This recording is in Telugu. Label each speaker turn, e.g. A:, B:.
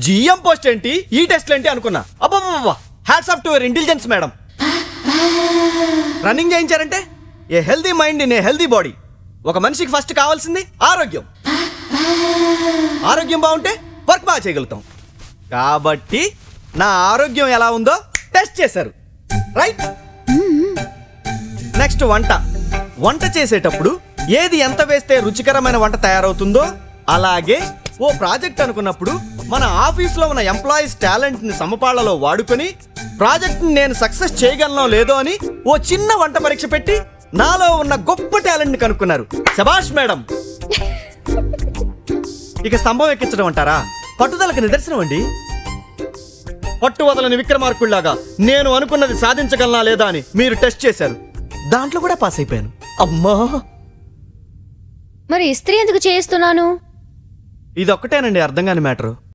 A: జిఎం పోస్ట్ ఏంటి, ఈ టెస్ట్లు ఏంటి అనుకున్నా. అబ్బా, hats off to your intelligence madam. Running చేయించారంటే a healthy mind in a healthy body. ఒక మనిషికి ఫస్ట్ కావాల్సింది ఆరోగ్యం. ఆరోగ్యం బాగుంటే వర్క్ బాగా చేయగలుగుతాం. కాబట్టి నా ఆరోగ్యం ఎలా ఉందో టెస్ట్ చేశారు, రైట్? నెక్స్ట్ వంట చేసేటప్పుడు ఏది ఎంత వేస్తే రుచికరమైన వంట తయారవుతుందో, అలాగే ఓ ప్రాజెక్ట్ అనుకున్నప్పుడు మన ఆఫీస్లో ఉన్న ఎంప్లాయీస్ టాలెంట్ని సమపాళ్లలో వాడుకొని ప్రాజెక్ట్ని నేను సక్సెస్ చేయగలనో లేదో అని ఓ చిన్న వంట పరీక్ష పెట్టి నాలో ఉన్న గొప్ప టాలెంట్ని కనుక్కున్నారు. శభాష్ మేడం. ఇక స్తంభం ఎక్కించడం అంటారా? పట్టుదలకు నిదర్శనం అండి. పట్టు వదలని విక్రమార్కుల్లాగా నేను అనుకున్నది సాధించగలనా లేదా అని మీరు టెస్ట్ చేశారు. దాంట్లో కూడా పాస్ అయిపోయాను. అమ్మా,
B: మరి ఇస్త్రీ ఎందుకు చేస్తున్నాను?
A: ఇదొక్కటేనండి అర్థం కాని మ్యాటరు.